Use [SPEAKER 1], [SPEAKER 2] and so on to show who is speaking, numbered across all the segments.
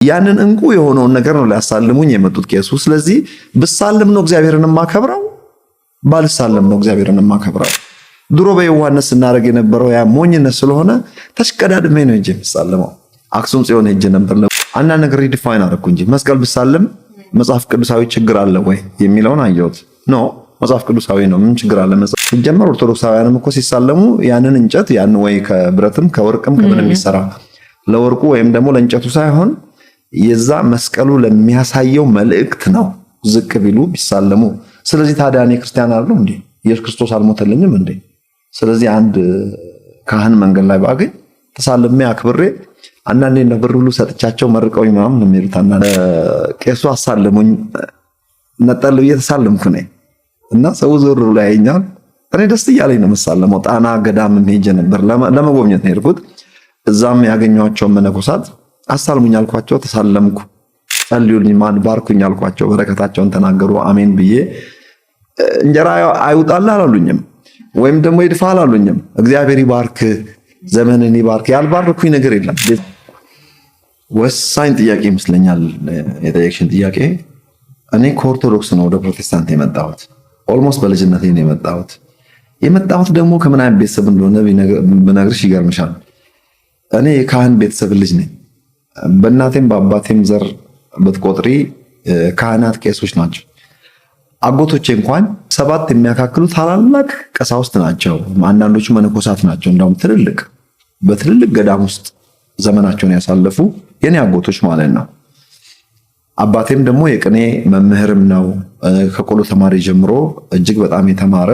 [SPEAKER 1] ያንን እንቁ የሆነውን ነገር ነው ሊያሳልሙኝ የመጡት ቄሱ። ስለዚህ ብሳልም ነው እግዚአብሔርን የማከብረው፣ ባልሳልም ነው እግዚአብሔርን የማከብረው። ድሮ በየዋህነት ስናደርግ የነበረው ያ ሞኝነት ስለሆነ ተሽቀዳድሜ ነው እንጂ የምሳልመው። አክሱም ጽዮን ሄጄ ነበር። አንዳንድ ነገር ሪዲፋይን አደረኩ እንጂ መስቀል ብሳልም መጽሐፍ ቅዱሳዊ ችግር አለ ወይ የሚለውን አየሁት። ኖ መጽሐፍ ቅዱሳዊ ነው። ምን ችግር አለ? ሲጀመር ኦርቶዶክሳውያንም እኮ ሲሳለሙ ያንን እንጨት ያን ወይ ከብረትም ከወርቅም ከምንም የሚሰራ ለወርቁ ወይም ደግሞ ለእንጨቱ ሳይሆን የዛ መስቀሉ ለሚያሳየው መልእክት ነው ዝቅ ቢሉ ቢሳለሙ። ስለዚህ ታዲያ እኔ ክርስቲያን አይደለሁ እንዴ? ኢየሱስ ክርስቶስ አልሞተልኝም እንዴ? ስለዚህ አንድ ካህን መንገድ ላይ ባገኝ ተሳልሜ አክብሬ አንዳንዴ ነብር ሁሉ ሰጥቻቸው መርቀውኝ ምናምን የሚሉት አንዳንድ ቄሱ አሳልሙኝ ነጠል ብዬ ተሳልምኩ ነኝ እና ሰው ዞር ብሎ ያየኛል። እኔ ደስ እያለኝ ነው የምሳለመው። ጣና ገዳም ሄጄ ነበር ለመጎብኘት ነው የሄድኩት። እዛም ያገኘኋቸው መነኮሳት አሳልሙኝ አልኳቸው፣ ተሳለምኩ። ጸልዩልኝ ባርኩኝ አልኳቸው፣ በረከታቸውን ተናገሩ። አሜን ብዬ እንጀራ አይውጣልህ አላሉኝም፣ ወይም ደግሞ ይድፋ አላሉኝም። እግዚአብሔር ይባርክ ዘመንን ይባርክ። ያልባረኩኝ ነገር የለም። ወሳኝ ጥያቄ ይመስለኛል የጠየቅሽን ጥያቄ። እኔ ከኦርቶዶክስ ነው ወደ ፕሮቴስታንት የመጣሁት። ኦልሞስት በልጅነቴ ነው የመጣሁት ደግሞ ከምን አይነት ቤተሰብ እንደሆነ ብነግርሽ ይገርምሻል። እኔ የካህን ቤተሰብ ልጅ ነኝ። በእናቴም በአባቴም ዘር ብትቆጥሪ ካህናት ቄሶች ናቸው። አጎቶቼ እንኳን 7 የሚያካክሉ ታላላቅ ቀሳውስት ናቸው። አንዳንዶቹ መነኮሳት ናቸው። እንደውም በትልልቅ ገዳም ውስጥ ዘመናቸውን ያሳለፉ የኔ አጎቶች ማለት ነው። አባቴም ደግሞ የቅኔ መምህርም ነው። ከቆሎ ተማሪ ጀምሮ እጅግ በጣም የተማረ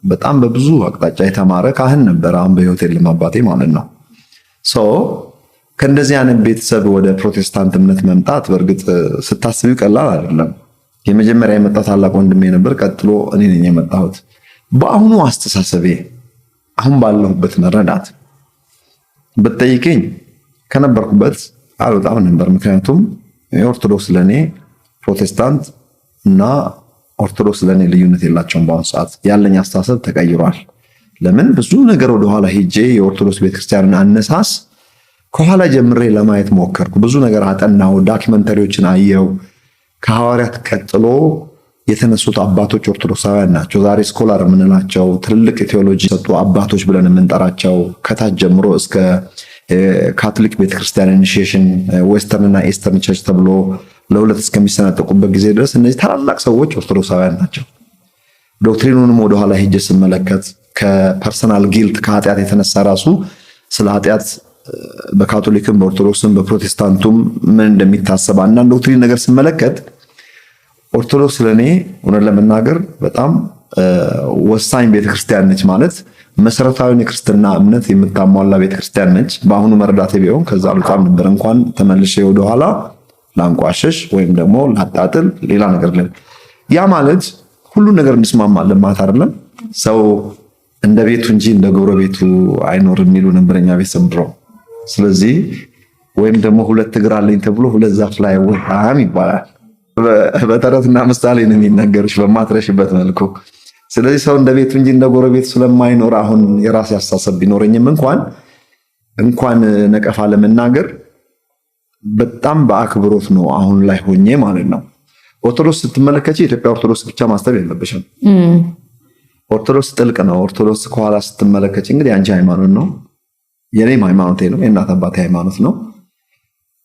[SPEAKER 1] በጣም በብዙ አቅጣጫ የተማረ ካህን ነበር። አሁን በሕይወት የለም አባቴ ማለት ነው። ከእንደዚህ አይነት ቤተሰብ ወደ ፕሮቴስታንት እምነት መምጣት በእርግጥ ስታስቢው ቀላል አይደለም። የመጀመሪያ የመጣ ታላቅ ወንድሜ ነበር። ቀጥሎ እኔ ነኝ የመጣሁት። በአሁኑ አስተሳሰቤ አሁን ባለሁበት መረዳት ብትጠይቀኝ ከነበርኩበት አልወጣም ነበር። ምክንያቱም የኦርቶዶክስ ለኔ ፕሮቴስታንት እና ኦርቶዶክስ ለኔ ልዩነት የላቸውም። በአሁኑ ሰዓት ያለኝ አስተሳሰብ ተቀይሯል። ለምን? ብዙ ነገር ወደኋላ ሄጄ የኦርቶዶክስ ቤተክርስቲያንን አነሳስ ከኋላ ጀምሬ ለማየት ሞከርኩ። ብዙ ነገር አጠናው፣ ዶክመንተሪዎችን አየው። ከሐዋርያት ቀጥሎ የተነሱት አባቶች ኦርቶዶክሳውያን ናቸው። ዛሬ ስኮላር የምንላቸው ትልልቅ የቴዎሎጂ ሰጡ አባቶች ብለን የምንጠራቸው ከታች ጀምሮ እስከ ካቶሊክ ቤተክርስቲያን ኢኒሺዬሽን፣ ዌስተርን እና ኢስተርን ቸርች ተብሎ ለሁለት እስከሚሰነጠቁበት ጊዜ ድረስ እነዚህ ታላላቅ ሰዎች ኦርቶዶክሳውያን ናቸው። ዶክትሪኑንም ወደኋላ ሄጄ ስመለከት ከፐርሰናል ጊልት ከኃጢአት የተነሳ ራሱ ስለ ኃጢአት በካቶሊክም በኦርቶዶክስም በፕሮቴስታንቱም ምን እንደሚታሰብ አንዳንድ ዶክትሪን ነገር ስመለከት ኦርቶዶክስ ለኔ እውነት ለመናገር በጣም ወሳኝ ቤተክርስቲያን ነች። ማለት መሰረታዊውን የክርስትና እምነት የምታሟላ ቤተክርስቲያን ነች። በአሁኑ መረዳቴ ቢሆን ከዛ አልወጣም ነበር። እንኳን ተመልሼ ወደኋላ ላንቋሸሽ ወይም ደግሞ ላጣጥል ሌላ ነገር ላይ ያ ማለት ሁሉ ነገር እንስማማለን ማለት አይደለም። ሰው እንደ ቤቱ እንጂ እንደ ጎረቤቱ አይኖርም የሚሉ ነበረኛ ቤተሰብ ድሮ። ስለዚህ ወይም ደግሞ ሁለት እግር አለኝ ተብሎ ሁለት ዛፍ ላይ ወጣም ይባላል። በተረትና ምሳሌ ነው የሚነገርሽ በማትረሽበት መልኩ። ስለዚህ ሰው እንደ ቤቱ እንጂ እንደ ጎረቤቱ ስለማይኖር አሁን የራሴ አስተሳሰብ ቢኖረኝም እንኳን ነቀፋ ለመናገር በጣም በአክብሮት ነው አሁን ላይ ሆኜ ማለት ነው። ኦርቶዶክስ ስትመለከቺ የኢትዮጵያ ኦርቶዶክስ ብቻ ማስተር የለብሽም። ኦርቶዶክስ ጥልቅ ነው። ኦርቶዶክስ ከኋላ ስትመለከች እንግዲህ አንቺ ሃይማኖት ነው፣ የኔም ሃይማኖቴ ነው፣ የእናት አባቴ ሃይማኖት ነው።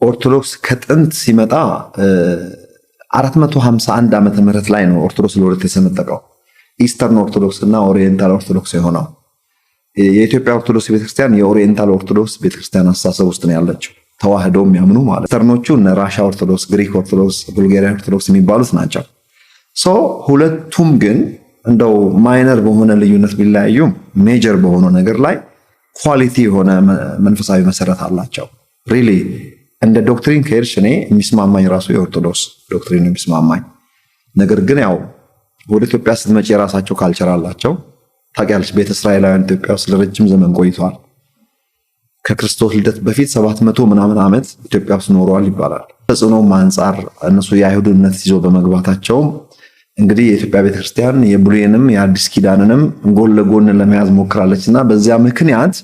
[SPEAKER 1] ኦርቶዶክስ ከጥንት ሲመጣ 451 ዓመተ ምህረት ላይ ነው ኦርቶዶክስ ለሁለት የተሰነጠቀው። ኢስተርን ኦርቶዶክስ እና ኦሪየንታል ኦርቶዶክስ የሆነው የኢትዮጵያ ኦርቶዶክስ ቤተክርስቲያን የኦሪየንታል ኦርቶዶክስ ቤተክርስቲያን አስተሳሰብ ውስጥ ነው ያለችው። ተዋህዶ የሚያምኑ ማለት ኢስተርኖቹ እነ ራሻ ኦርቶዶክስ፣ ግሪክ ኦርቶዶክስ፣ ቡልጋሪያ ኦርቶዶክስ የሚባሉት ናቸው። ሁለቱም ግን እንደው ማይነር በሆነ ልዩነት ቢለያዩም ሜጀር በሆነ ነገር ላይ ኳሊቲ የሆነ መንፈሳዊ መሰረት አላቸው። ሪሊ እንደ ዶክትሪን ከሄድሽ እኔ የሚስማማኝ ራሱ የኦርቶዶክስ ዶክትሪን የሚስማማኝ ነገር ግን ያው ወደ ኢትዮጵያ ስትመጪ የራሳቸው ካልቸር አላቸው። ታውቂያለሽ፣ ቤተ እስራኤላውያን ኢትዮጵያ ውስጥ ለረጅም ዘመን ቆይተዋል። ከክርስቶስ ልደት በፊት 700 ምናምን ዓመት ኢትዮጵያ ውስጥ ኖረዋል ይባላል። ተጽዕኖም አንጻር እነሱ የአይሁድነት ይዘው በመግባታቸውም እንግዲህ የኢትዮጵያ ቤተክርስቲያን የብሉይንም የአዲስ ኪዳንንም ጎን ለጎን ለመያዝ ሞክራለችና በዚያ ምክንያት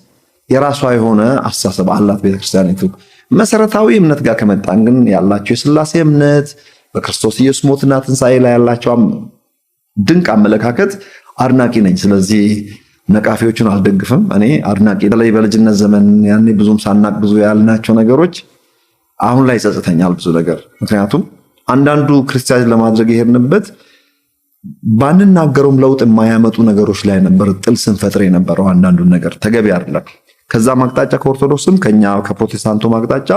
[SPEAKER 1] የራሷ የሆነ አስተሳሰብ አላት ቤተክርስቲያኒቱ። መሰረታዊ እምነት ጋር ከመጣን ግን ያላቸው የሥላሴ እምነት በክርስቶስ ኢየሱስ ሞትና ትንሣኤ ላይ ያላቸው ድንቅ አመለካከት አድናቂ ነኝ። ስለዚህ ነቃፊዎችን አልደግፍም። እኔ አድናቂ ላይ በልጅነት ዘመን ያኔ ብዙም ሳናቅ ብዙ ያልናቸው ነገሮች አሁን ላይ ጸጽተኛል ብዙ ነገር። ምክንያቱም አንዳንዱ ክርስቲያን ለማድረግ የሄድንበት ባንናገረውም ለውጥ የማያመጡ ነገሮች ላይ ነበር ጥል ስንፈጥር የነበረው። አንዳንዱን ነገር ተገቢ አይደለም። ከዛ ማቅጣጫ ከኦርቶዶክስም ከኛ ከፕሮቴስታንቱ ማቅጣጫ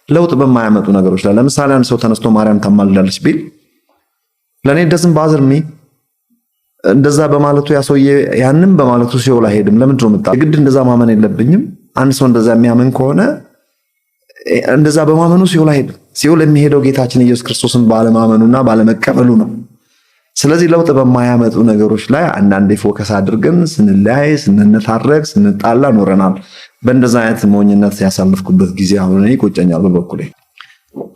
[SPEAKER 1] ለውጥ በማያመጡ ነገሮች ላይ ለምሳሌ አንድ ሰው ተነስቶ ማርያም ታማልዳለች ቢል ለኔ ደስም ባዝርሚ እንደዛ በማለቱ ያሰውዬ ያንንም በማለቱ ሲኦል አይሄድም። ለምንድን ነው መጣ ግድ እንደዛ ማመን የለብኝም። አንድ ሰው እንደዛ የሚያምን ከሆነ እንደዛ በማመኑ ሲኦል አይሄድም። ሲኦል የሚሄደው ጌታችን ኢየሱስ ክርስቶስን ባለማመኑና ባለመቀበሉ ነው። ስለዚህ ለውጥ በማያመጡ ነገሮች ላይ አንዳንዴ ፎከስ አድርገን ስንለያይ፣ ስንነታረክ፣ ስንጣላ ኖረናል። በእንደዛ አይነት ሞኝነት ያሳለፍኩበት ጊዜ አሁን እኔ ይቆጨኛል በበኩሌ።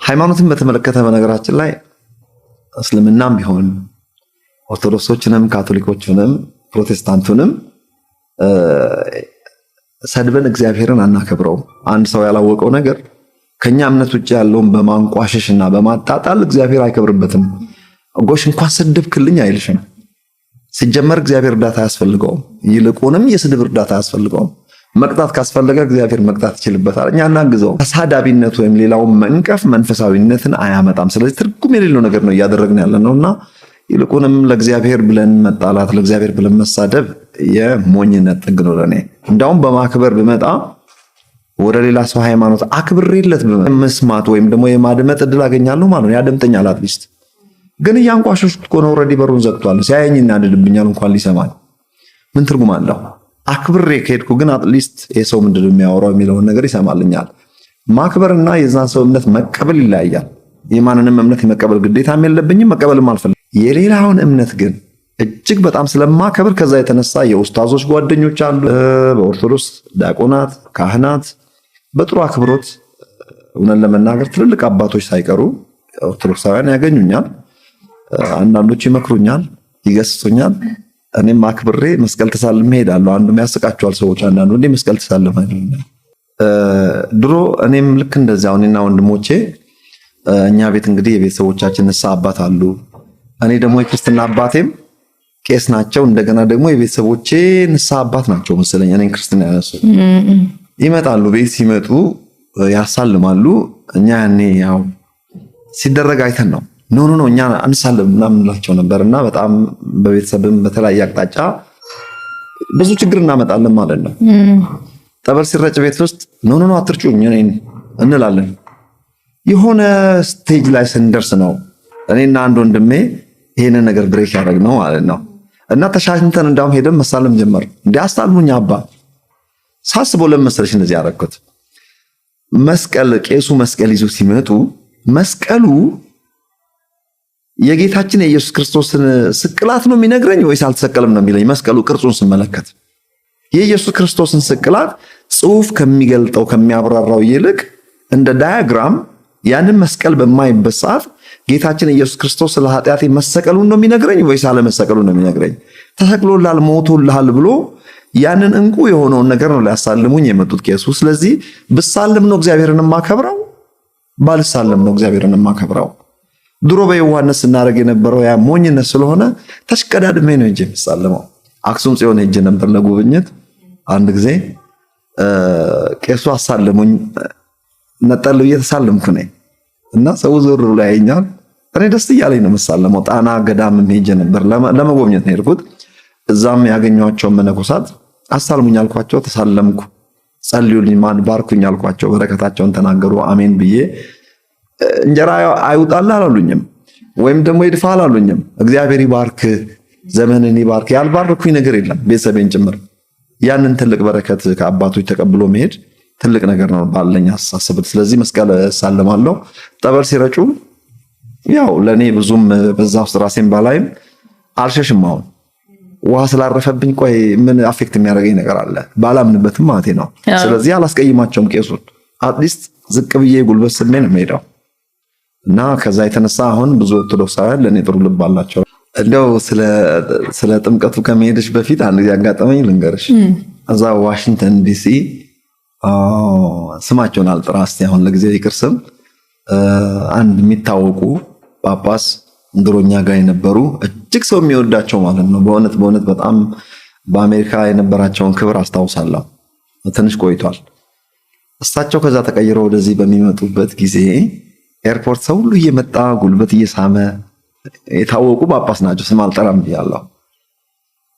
[SPEAKER 1] ሃይማኖትን በተመለከተ በነገራችን ላይ እስልምናም ቢሆን ኦርቶዶክሶችንም ካቶሊኮችንም ፕሮቴስታንቱንም ሰድበን እግዚአብሔርን አናከብረው። አንድ ሰው ያላወቀው ነገር ከኛ እምነት ውጭ ያለውን በማንቋሸሽና በማጣጣል እግዚአብሔር አይከብርበትም። ጎሽ እንኳን ሰደብክልኝ አይልሽም። ሲጀመር እግዚአብሔር እርዳታ አያስፈልገውም። ይልቁንም የስድብ እርዳታ አያስፈልገውም። መቅጣት ካስፈለገ እግዚአብሔር መቅጣት ይችልበታል። እኛ እናግዘው። ተሳዳቢነት ወይም ሌላውን መንቀፍ መንፈሳዊነትን አያመጣም። ስለዚህ ትርጉም የሌለው ነገር ነው እያደረግን ያለነውና ይልቁንም ለእግዚአብሔር ብለን መጣላት፣ ለእግዚአብሔር ብለን መሳደብ የሞኝነት ጥግ ነው ለኔ። እንዳውም በማክበር ብመጣ ወደ ሌላ ሰው ሃይማኖት አክብሬለት መስማት ወይም ደግሞ የማድመጥ እድል አገኛለሁ ማለት ነው። ያደምጠኛል አትሊስት። ግን እያንቋሸሽኩት እኮ ነው። ኦልሬዲ በሩን ዘግቷል። ሲያየኝ እናድድብኛል እንኳን ሊሰማኝ ምን ትርጉም አለው? አክብሬ ከሄድኩ ግን አትሊስት የሰው ምንድን ነው የሚያወራው የሚለውን ነገር ይሰማልኛል። ማክበርና የዛን ሰው እምነት መቀበል ይለያያል። የማንንም እምነት የመቀበል ግዴታም የለብኝም፣ መቀበልም አልፈልግም። የሌላውን እምነት ግን እጅግ በጣም ስለማከብር ከዛ የተነሳ የኡስታዞች ጓደኞች አሉ፣ በኦርቶዶክስ ዲያቆናት፣ ካህናት በጥሩ አክብሮት እውነት ለመናገር ትልልቅ አባቶች ሳይቀሩ ኦርቶዶክሳውያን ያገኙኛል። አንዳንዶች ይመክሩኛል፣ ይገስጹኛል። እኔም አክብሬ መስቀል ተሳልሜ እሄዳለሁ። አንዱም ያስቃቸዋል ሰዎች። አንዳንዱ እንዴ መስቀል ተሳልመ ድሮ እኔም ልክ እንደዚያው እኔና ወንድሞቼ እኛ ቤት እንግዲህ የቤተሰቦቻችን ንስሐ አባት አሉ። እኔ ደግሞ የክርስትና አባቴም ቄስ ናቸው። እንደገና ደግሞ የቤተሰቦቼ ንስሐ አባት ናቸው መሰለኝ እኔን ክርስትና ያነሱ። ይመጣሉ፣ ቤት ሲመጡ ያሳልማሉ። እኛ ያኔ ያው ሲደረግ አይተን ነው ኖ እኛ አንሳለም ምናምን እንላቸው ነበርና በጣም በቤተሰብም በተለያየ አቅጣጫ ብዙ ችግር እናመጣለን ማለት ነው። ጠበል ሲረጭ ቤት ውስጥ ኖ አትርጩኝ እንላለን። የሆነ ስቴጅ ላይ ስንደርስ ነው እኔና አንድ ወንድሜ ይሄንን ነገር ብሬክ ያደረግነው ማለት ነው። እና ተሻሽንተን እንዳውም ሄደን መሳለም ጀመር። እንዴ አስታልሙኝ አባ ሳስበው ለመሰለሽ እንደዚህ ያደረኩት መስቀል ቄሱ መስቀል ይዞ ሲመጡ መስቀሉ የጌታችን የኢየሱስ ክርስቶስን ስቅላት ነው የሚነግረኝ ወይስ አልተሰቀለም ነው የሚለኝ? መስቀሉ ቅርጹን ስመለከት የኢየሱስ ክርስቶስን ስቅላት ጽሑፍ ከሚገልጠው ከሚያብራራው ይልቅ እንደ ዳያግራም ያንን መስቀል በማይበት ሰዓት ጌታችን ኢየሱስ ክርስቶስ ስለ ኃጢአቴ መሰቀሉን ነው የሚነግረኝ ወይስ አለመሰቀሉን ነው የሚነግረኝ? ተሰቅሎላል ሞቶልሃል ብሎ ያንን እንቁ የሆነውን ነገር ነው ሊያሳልሙኝ የመጡት ቄሱ። ስለዚህ ብሳልም ነው እግዚአብሔርን የማከብረው፣ ባልሳልም ነው እግዚአብሔርን የማከብረው። ድሮ በየዋህነት ስናደርግ የነበረው ያ ሞኝነት ስለሆነ ተሽቀዳድሜ ነው እንጂ የምሳልመው። አክሱም ጽዮን ሄጄ ነበር ለጉብኝት። አንድ ጊዜ ቄሱ አሳልሙኝ ነጠል ብዬ ተሳልምኩ ነኝ እና ሰው ዞር ብሎ ያየኛል። እኔ ደስ እያለኝ ነው የምሳልመው። ጣና ገዳም ሄጄ ነበር ለመጎብኘት ነው የሄድኩት። እዛም ያገኘኋቸው መነኮሳት አሳልሙኝ አልኳቸው፣ ተሳለምኩ። ጸልዩልኝ ባርኩኝ አልኳቸው፣ በረከታቸውን ተናገሩ። አሜን ብዬ እንጀራ አይውጣልህ አላሉኝም፣ ወይም ደግሞ ይድፋ አላሉኝም። እግዚአብሔር ይባርክ ዘመንን ይባርክ ያልባረኩኝ ነገር የለም፣ ቤተሰቤን ጭምር። ያንን ትልቅ በረከት ከአባቶች ተቀብሎ መሄድ ትልቅ ነገር ነው ባለኝ አስተሳሰብ። ስለዚህ መስቀል እሳለማለሁ። ጠበል ሲረጩ ያው ለኔ ብዙም በዛ ውስጥ ራሴን ባላይም አልሸሽም። አሁን ውሃ ስላረፈብኝ ቆይ ምን አፌክት የሚያደርገኝ ነገር አለ ባላምንበትም ማለቴ ነው። ስለዚህ አላስቀይማቸውም ቄሱን። አትሊስት ዝቅ ብዬ ጉልበት ስሜ ነው የምሄደው እና ከዛ የተነሳ አሁን ብዙ ኦርቶዶክሳውያን ለኔ ጥሩ ልብ አላቸው። እንደው ስለ ጥምቀቱ ከመሄድሽ በፊት አንድ ጊዜ አጋጠመኝ ልንገርሽ። እዛ ዋሽንግተን ዲሲ ስማቸውን አልጥራ እስቲ አሁን ለጊዜ ይቅር። ስም አንድ የሚታወቁ ጳጳስ ድሮኛ ጋር የነበሩ እጅግ ሰው የሚወዳቸው ማለት ነው። በእውነት በጣም በአሜሪካ የነበራቸውን ክብር አስታውሳለሁ። ትንሽ ቆይቷል። እሳቸው ከዛ ተቀይረው ወደዚህ በሚመጡበት ጊዜ ኤርፖርት ሰው ሁሉ እየመጣ ጉልበት እየሳመ የታወቁ ጳጳስ ናቸው። ስም አልጠራም ብያለሁ።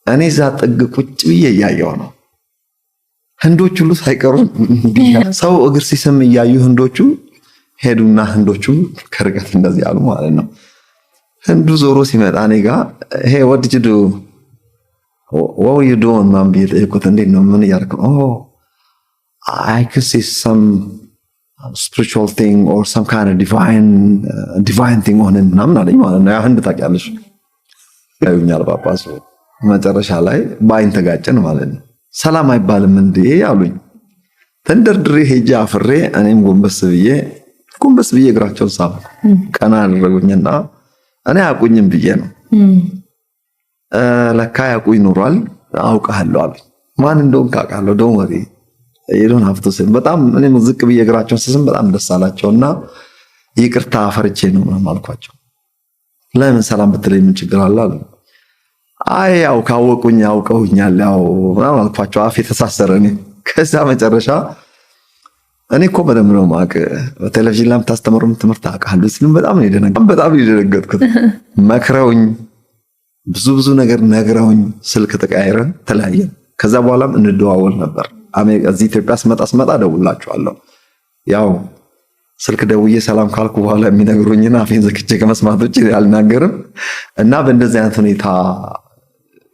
[SPEAKER 1] እኔ እዛ ጥግ ቁጭ ብዬ እያየሁ ነው። ህንዶች ሁሉ ሳይቀሩ ሰው እግር ሲስም እያዩ ህንዶቹ ሄዱና ህንዶቹ ከርቀት እንደዚህ ያሉ ማለት ነው። ህንዱ ዞሮ ሲመጣ እኔ ጋ ሄ what did you do what were you doing ማን ብዬ ጠየቁት። እንዴት ነው ምን እያደረክ ነው? I could see some spiritual thing or some kind of divine thing on him ምናምን አለኝ ማለት ነው። ያ ህንድ ታውቂያለሽ ያዩኛል ጳጳሱ። መጨረሻ ላይ በአይን ተጋጨን ማለት ነው። ሰላም አይባልም እንዴ አሉኝ። ተንደርድሬ ሄጄ አፍሬ እኔም ጎንበስ ብዬ እግራቸውን ሳም ቀና አደረጉኝና እኔ አቁኝም ብዬ ነው ለካ ያቁኝ ኖሯል አውቃለሁ አሉኝ። ማን እንደሆነ ካውቃለሁ don't worry you don't have to say በጣም እኔ ዝቅ ብዬ እግራቸውን ስስም በጣም ደስ አላቸውና ይቅርታ ፈርቼ ነው አልኳቸው። ለምን ሰላም ብትለኝ ምን ችግር አለ አሉ። አይ ያው ካወቁኝ አውቀውኛል ያው ምናምን አልኳቸው። አፍ የተሳሰረ እኔ ከዛ መጨረሻ እኔ እኮ በደንብ ነው ማቅ በቴሌቪዥን ላይ የምታስተምሩም ትምህርት አውቃለሁ ሲሉም በጣም የደነገጥኩት መክረውኝ ብዙ ነገር ነግረውኝ ስልክ ተቀያይረን ተለያየን። ከዛ በኋላም እንደዋወል ነበር። እዚህ ኢትዮጵያ ስመጣ ደውላቸዋለሁ። ያው ስልክ ደውዬ ሰላም ካልኩ በኋላ የሚነግሩኝና አፌን ዘግቼ ከመስማት ውጭ አልናገርም እና በእንደዚህ አይነት ሁኔታ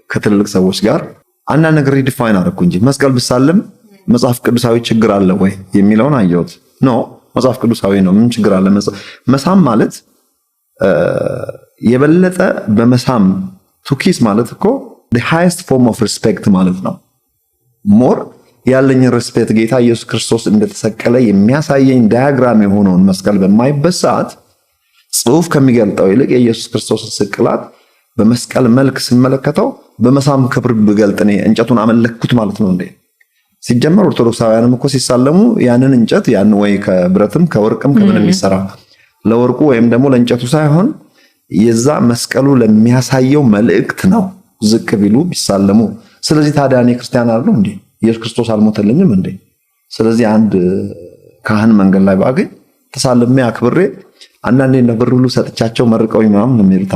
[SPEAKER 1] ከትልልቅ ሰዎች ጋር አንዳንድ ነገር ሪዲፋይን አደረኩ እንጂ መስቀል ብሳለም መጽሐፍ ቅዱሳዊ ችግር አለ ወይ የሚለውን አየሁት። ኖ መጽሐፍ ቅዱሳዊ ነው። ምን ችግር አለ? መሳም ማለት የበለጠ በመሳም ቱኪስ ማለት እኮ the highest form of respect ማለት ነው። ሞር ያለኝ ሪስፔክት ጌታ ኢየሱስ ክርስቶስ እንደተሰቀለ የሚያሳየኝ ዳያግራም የሆነውን መስቀል በማይበት ሰዓት ጽሑፍ ከሚገልጠው ይልቅ የኢየሱስ ክርስቶስን ስቅላት በመስቀል መልክ ስመለከተው በመሳም ክብር ብገልጥ እኔ እንጨቱን አመለክኩት ማለት ነው እንዴ? ሲጀመር ኦርቶዶክሳውያንም እኮ ሲሳለሙ ያንን እንጨት ያን ወይ ከብረትም ከወርቅም ከምንም ይሰራ ለወርቁ ወይም ደግሞ ለእንጨቱ ሳይሆን የዛ መስቀሉ ለሚያሳየው መልእክት ነው ዝቅ ቢሉ ቢሳለሙ። ስለዚህ ታዲያ እኔ ክርስቲያን አይደለሁ እንዴ? ኢየሱስ ክርስቶስ አልሞተልኝም እንዴ? ስለዚህ አንድ ካህን መንገድ ላይ ባገኝ ተሳልሜ አክብሬ አንዳንዴ ነብር ሁሉ ሰጥቻቸው መርቀውኝ ምናምን ነው የሚሉት።